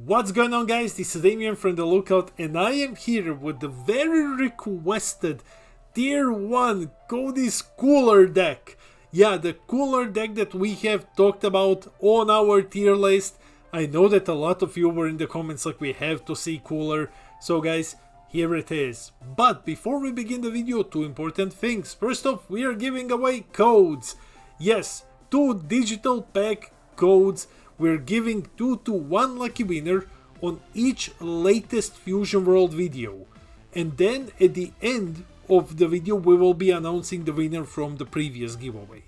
What's going on, guys? This is Damien from The Lookout, and I am here with the very requested Tier 1 Cody's Cooler deck. Yeah, the cooler deck that we have talked about on our tier list. I know that a lot of you were in the comments like we have to see cooler. So guys, here it is. But before we begin the video, two important things. First off, we are giving away codes. Yes, 2 digital pack codes. We're giving 2 to 1 lucky winner on each latest Fusion World video. And then at the end of the video we will be announcing the winner from the previous giveaway.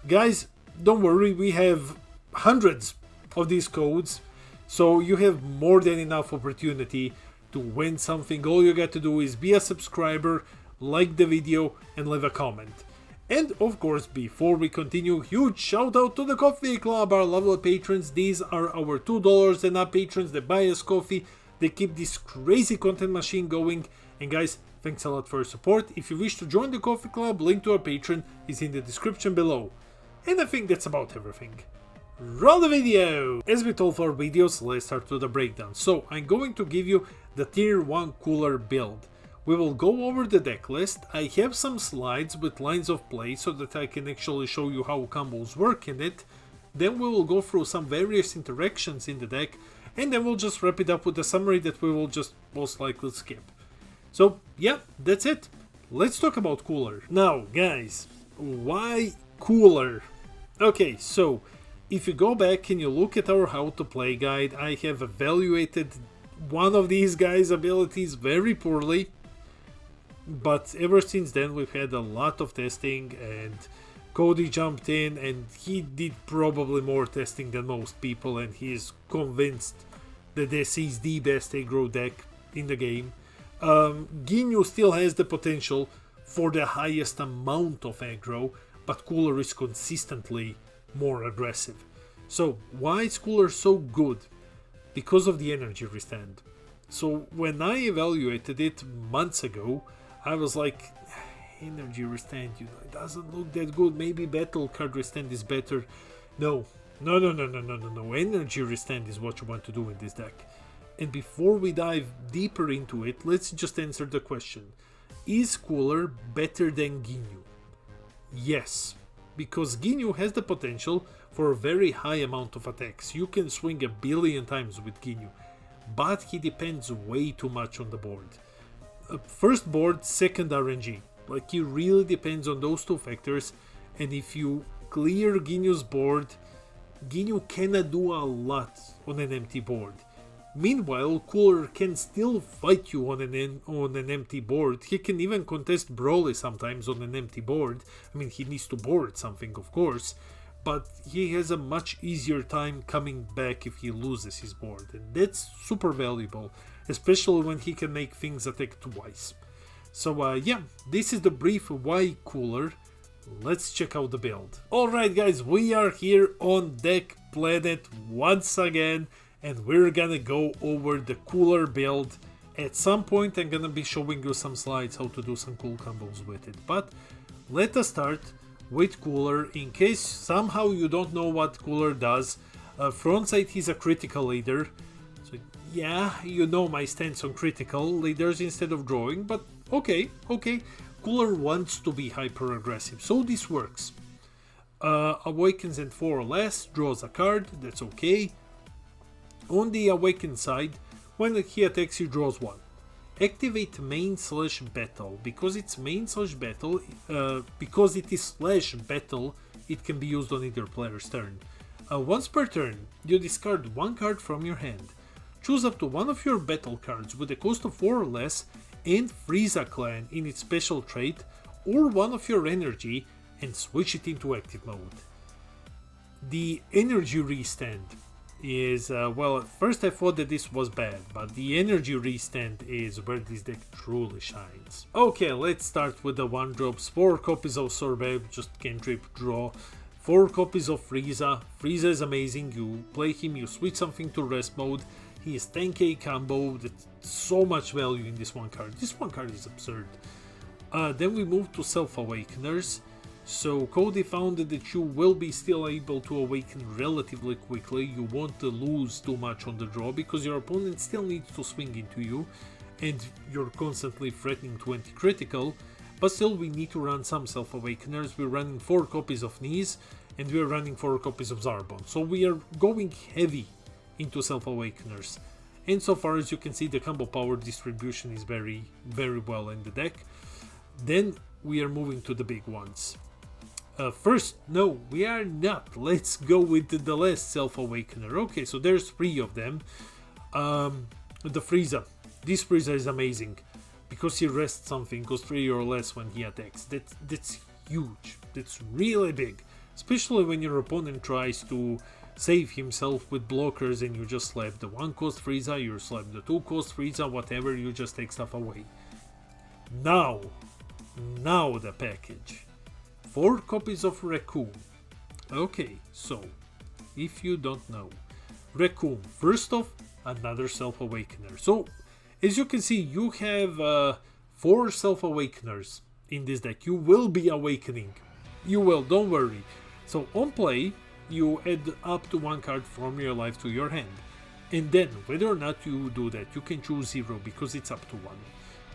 Guys, don't worry, we have hundreds of these codes, so you have more than enough opportunity to win something. All you got to do is be a subscriber, like the video and leave a comment. And of course, before we continue, huge shout out to the Coffee Club, our lovely patrons. These are our $2 and up patrons that buy us coffee. They keep this crazy content machine going. And guys, thanks a lot for your support. If you wish to join the Coffee Club, link to our Patreon is in the description below. And I think that's about everything. Roll the video! As with all of our videos, let's start with the breakdown. So I'm going to give you the tier 1 cooler build. We will go over the deck list. I have some slides with lines of play so that I can actually show you how combos work in it. Then we will go through some various interactions in the deck, and then we'll just wrap it up with a summary that we will just most likely skip. So yeah, that's it. Let's talk about cooler. Now guys, why cooler? Okay, so if you go back and you look at our how to play guide, I have evaluated one of these guys' abilities very poorly. But ever since then we've had a lot of testing, and Cody jumped in and he did probably more testing than most people, and he is convinced that this is the best aggro deck in the game. Ginyu still has the potential for the highest amount of aggro, but Cooler is consistently more aggressive. So why is Cooler so good? Because of the energy restand. So when I evaluated it months ago, I was like, energy restand, you know, it doesn't look that good. Maybe battle card restand is better. No. Energy restand is what you want to do in this deck. And before we dive deeper into it, let's just answer the question. Is Cooler better than Ginyu? Yes, because Ginyu has the potential for a very high amount of attacks. You can swing a billion times with Ginyu, but he depends way too much on the board. First board, second RNG. Like, it really depends on those two factors, and if you clear Ginyu's board, Ginyu cannot do a lot on an empty board. Meanwhile, Cooler can still fight you on an empty board. He can even contest Broly sometimes on an empty board. I mean, he needs to board something, of course, but he has a much easier time coming back if he loses his board, and that's super valuable, especially when he can make things attack twice. So yeah, this is the brief why Cooler. Let's check out the build. Alright guys, we are here on Deck Planet once again, and we're gonna go over the Cooler build. At some point I'm gonna be showing you some slides how to do some cool combos with it, but let us start with Cooler. In case somehow you don't know what Cooler does, frontside he's a critical leader. So yeah, you know my stance on critical leaders instead of drawing, but okay. Cooler wants to be hyper aggressive, so this works. Awakens at 4 or less, draws a card, that's okay. On the awakened side, when he attacks he draws 1. Activate main/battle. Because it's main/battle, because it is /battle, it can be used on either player's turn. Once per turn, you discard 1 card from your hand. Choose up to 1 of your battle cards with a cost of 4 or less and Frieza Clan in its special trait, or 1 of your energy, and switch it into active mode. The energy restand is, well, at first I thought that this was bad, but the energy restand is where this deck truly shines. Okay, let's start with the 1-drops. 4 copies of Sorbet, just cantrip, draw. 4 copies of Frieza. Frieza is amazing, you play him, you switch something to rest mode. He is 10k combo, that's so much value in this one card. This one card is absurd. Then we move to Self-Awakeners. So Cody found that you will be still able to awaken relatively quickly. You won't lose too much on the draw because your opponent still needs to swing into you and you're constantly threatening to anti-critical, but still we need to run some self-awakeners. We're running 4 copies of Knees and we're running 4 copies of Zarbon. So we are going heavy into self-awakeners. And so far as you can see, the combo power distribution is very well in the deck. Then we are moving to the big ones. First, no, we are not. Let's go with the last self-awakener. Okay, so there's 3 of them. The Frieza. This Frieza is amazing because he rests something, goes 3 or less when he attacks. That's huge. That's really big. Especially when your opponent tries to save himself with blockers and you just slap the 1-cost Frieza, you slap the 2-cost Frieza, whatever, you just take stuff away. Now the package. 4 copies of Raccoon. Okay, so, if you don't know, Raccoon, first off, another Self-Awakener. So, as you can see, you have 4 Self-Awakeners in this deck. You will be awakening. You will, don't worry. So, on play, you add up to 1 card from your life to your hand. And then, whether or not you do that, you can choose 0 because it's up to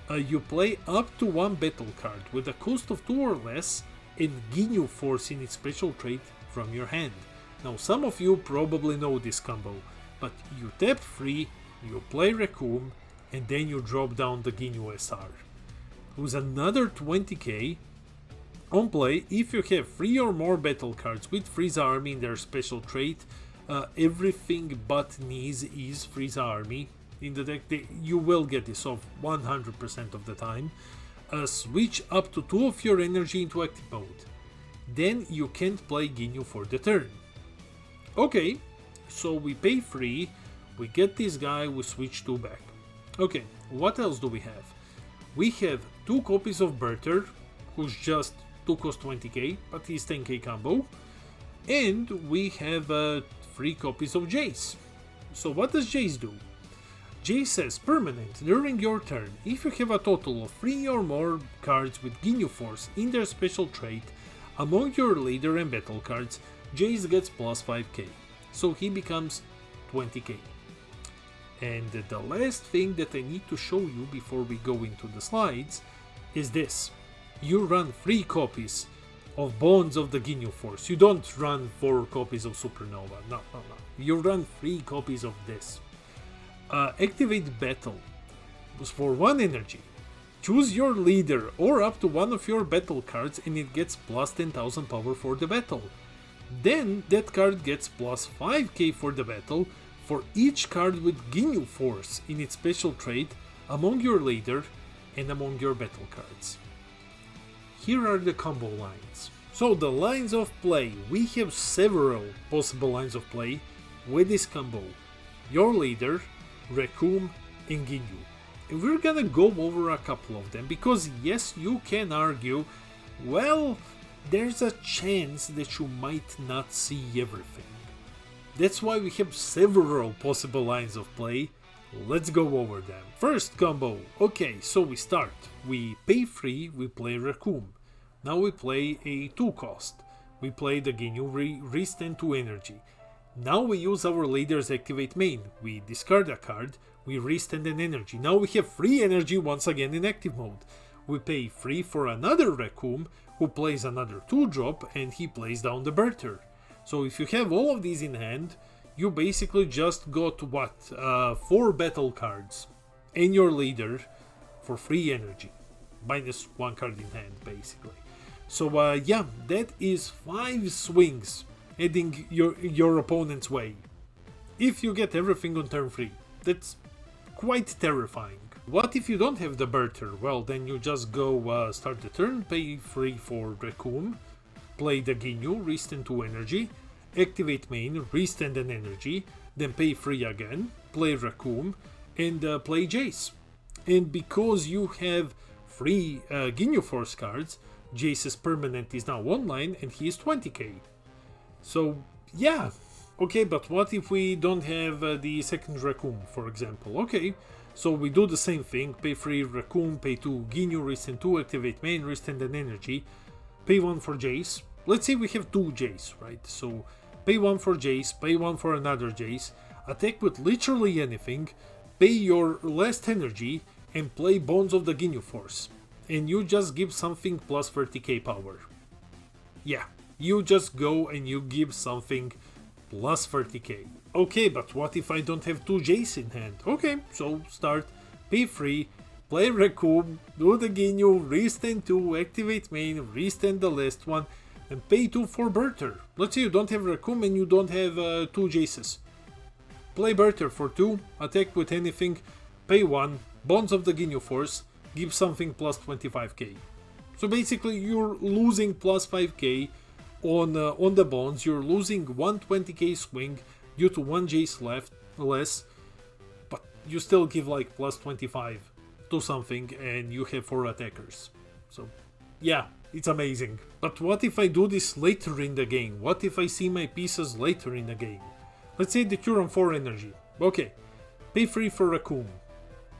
1. You play up to 1 battle card with a cost of 2 or less and Ginyu Force in its special trait from your hand. Now some of you probably know this combo, but you tap 3, you play Raccoon, and then you drop down the Ginyu SR. With another 20k, on play, if you have 3 or more battle cards with Frieza Army in their special trait, everything but Knees is Frieza Army in the deck. You will get this off 100% of the time. Switch up to 2 of your energy into active mode. Then you can't play Ginyu for the turn. Okay, so we pay 3, we get this guy, we switch 2 back. Okay, what else do we have? We have 2 copies of Berter, who's just 2 cost 20k, but he's 10k combo. And we have 3 copies of Jace. So what does Jace do? Jace says permanent during your turn, if you have a total of 3 or more cards with Ginyu Force in their special trait among your leader and battle cards, Jace gets plus 5k, so he becomes 20k. And the last thing that I need to show you before we go into the slides is this. You run 3 copies of Bonds of the Ginyu Force. You don't run 4 copies of Supernova, no. You run 3 copies of this. Activate Battle for 1 energy. Choose your leader or up to 1 of your battle cards and it gets plus 10,000 power for the battle. Then that card gets plus 5k for the battle for each card with Ginyu Force in its special trait among your leader and among your battle cards. Here are the combo lines. So the lines of play, we have several possible lines of play with this combo. Your leader, Raccoon and Ginyu. And we're gonna go over a couple of them because yes, you can argue, well, there's a chance that you might not see everything. That's why we have several possible lines of play. Let's go over them. First combo. Okay, so we start. We pay 3, we play Raccoon. Now we play a 2 cost. We play the Ginyu, restand 2 energy. Now we use our leader's activate main. We discard a card, we restand an energy. Now we have 3 energy once again in active mode. We pay 3 for another Raccoon who plays another 2 drop and he plays down the Berter. So if you have all of these in hand, you basically just got what? 4 battle cards and your leader for 3 energy. Minus 1 card in hand basically. So yeah, that is 5 swings heading your opponent's way. If you get everything on turn 3, that's quite terrifying. What if you don't have the Berter? Well, then you just go start the turn, pay 3 for Raccoon, play the Ginyu, restand 2 energy, activate main, restand an energy, then pay 3 again, play Raccoon, and play Jace. And because you have 3 Ginyu Force cards, Jace's permanent is now online and he is 20k. So yeah, okay, but what if we don't have the second Raccoon, for example? Okay, so we do the same thing, pay 3 Raccoon, pay 2 Ginyu, restand 2, activate main, restand an energy. pay 1 for Jace. Let's say we have 2 Jace, right? So pay 1 for Jace, pay 1 for another Jace, attack with literally anything, pay your last energy, and play Bones of the Ginyu Force. And you just give something plus 30k power. Yeah, you just go and you give something plus 30k. Okay, but what if I don't have 2 Jace in hand? Okay, so start, pay 3, play Raccoon, do the Ginyu, restand 2, activate main, restand the last one, and pay 2 for Berther. Let's say you don't have Raccoon and you don't have 2 Jaces. Play Berther for 2, attack with anything, pay 1, Bonds of the Ginyu Force, give something plus 25k. So basically you're losing plus 5k on the bonds, you're losing 120k swing due to 1 Jace less, but you still give like plus 25 to something and you have 4 attackers. So yeah, it's amazing. But what if I do this later in the game? What if I see my pieces later in the game? Let's say that you're on 4 energy. Okay, pay 3 for Raccoon,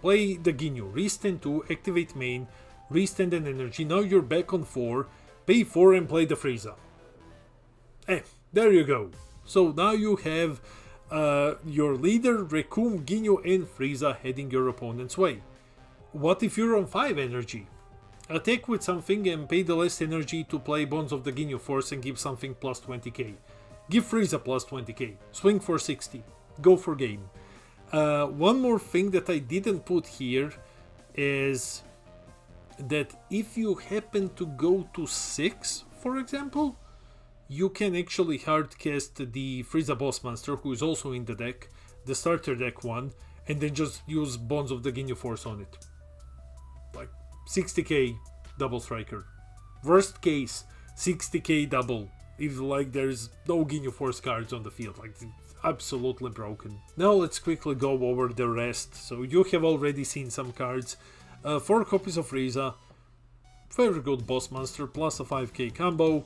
play the Ginyu, restand 2, activate main, restand an energy, now you're back on 4, pay 4 and play the Frieza. There you go. So now you have your leader, Raccoon, Ginyu and Frieza heading your opponent's way. What if you're on 5 energy? Attack with something and pay the last energy to play Bones of the Ginyu Force and give something plus 20k. Give Frieza plus 20k. Swing for 60. Go for game. One more thing that I didn't put here is that if you happen to go to 6, for example, you can actually hardcast the Frieza Boss Monster, who is also in the deck, the starter deck one, and then just use Bones of the Ginyu Force on it. Like 60k double striker. Worst case, 60k double. If like there's no Ginyu Force cards on the field, like it's absolutely broken. Now let's quickly go over the rest. So you have already seen some cards. 4 copies of Frieza, very good boss monster, plus a 5k combo.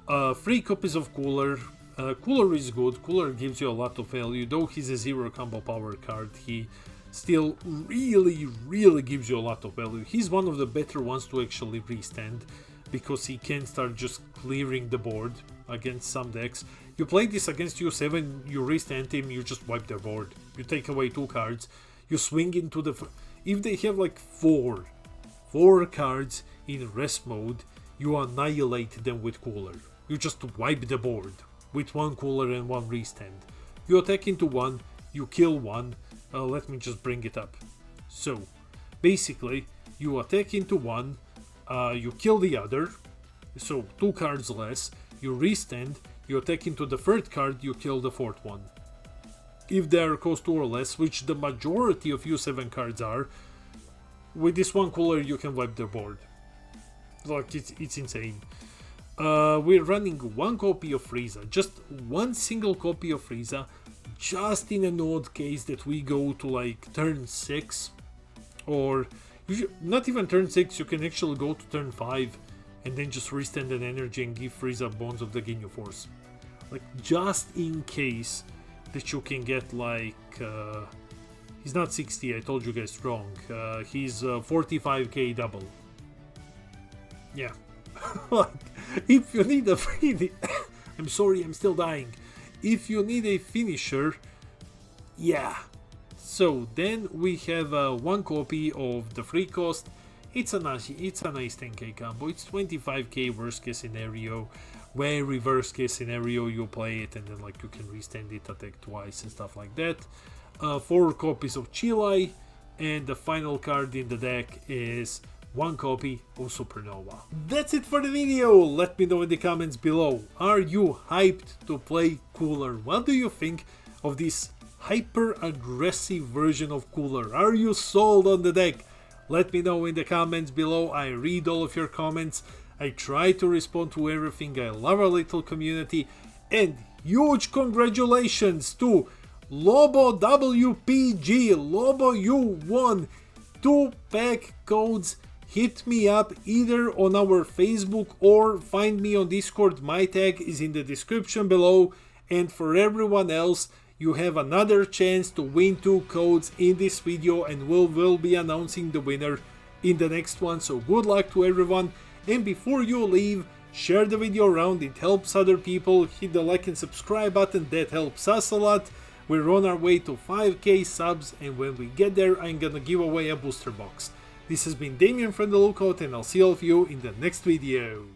3 copies of Cooler. Cooler is good, Cooler gives you a lot of value, though he's a 0 combo power card, he still really gives you a lot of value. He's one of the better ones to actually restand, because he can start just clearing the board against some decks. You play this against U7, you restand him, you just wipe their board. You take away 2 cards, you swing into the... If they have like 4 cards in rest mode, you annihilate them with Cooler. You just wipe the board with 1 Cooler and 1 restand. You attack into 1, you kill 1. Let me just bring it up. So, basically, you attack into 1, you kill the other, so 2 cards less, you restand, you attack into the 3rd card, you kill the 4th one. If they are cost 2 or less, which the majority of U7 cards are, with this 1 Cooler you can wipe the board. Like, it's insane. We're running 1 copy of Frieza, just 1 single copy of Frieza, just in an odd case that we go to like turn 6, or not even turn 6, you can actually go to turn 5 and then just restand an energy and give Frieza Bones of the Ginyu Force. Like, just in case that you can get like, he's not 60, I told you guys wrong, he's 45k double. Yeah. Like, if you need a free... I'm sorry, I'm still dying. If you need a finisher, yeah. So then we have 1 copy of the free cost. It's a nice 10k combo. It's 25k worst case scenario. Very worst case scenario, you play it and then like you can restand it, attack twice and stuff like that. 4 copies of Chilai, and the final card in the deck is 1 copy of Supernova. That's it for the video. Let me know in the comments below. Are you hyped to play Cooler? What do you think of this hyper aggressive version of Cooler? Are you sold on the deck? Let me know in the comments below. I read all of your comments. I try to respond to everything. I love our little community. And huge congratulations to Lobo WPG. Lobo, you won 2 pack codes. Hit me up either on our Facebook or find me on Discord. My tag is in the description below. And for everyone else, you have another chance to win 2 codes in this video, and we'll be announcing the winner in the next one. So good luck to everyone. And before you leave, Share the video around, it helps other people. Hit the like and subscribe button, that helps us a lot. We're on our way to 5k subs, and when we get there I'm gonna give away a booster box. This has been Damien from The Lookout, and I'll see all of you in the next video.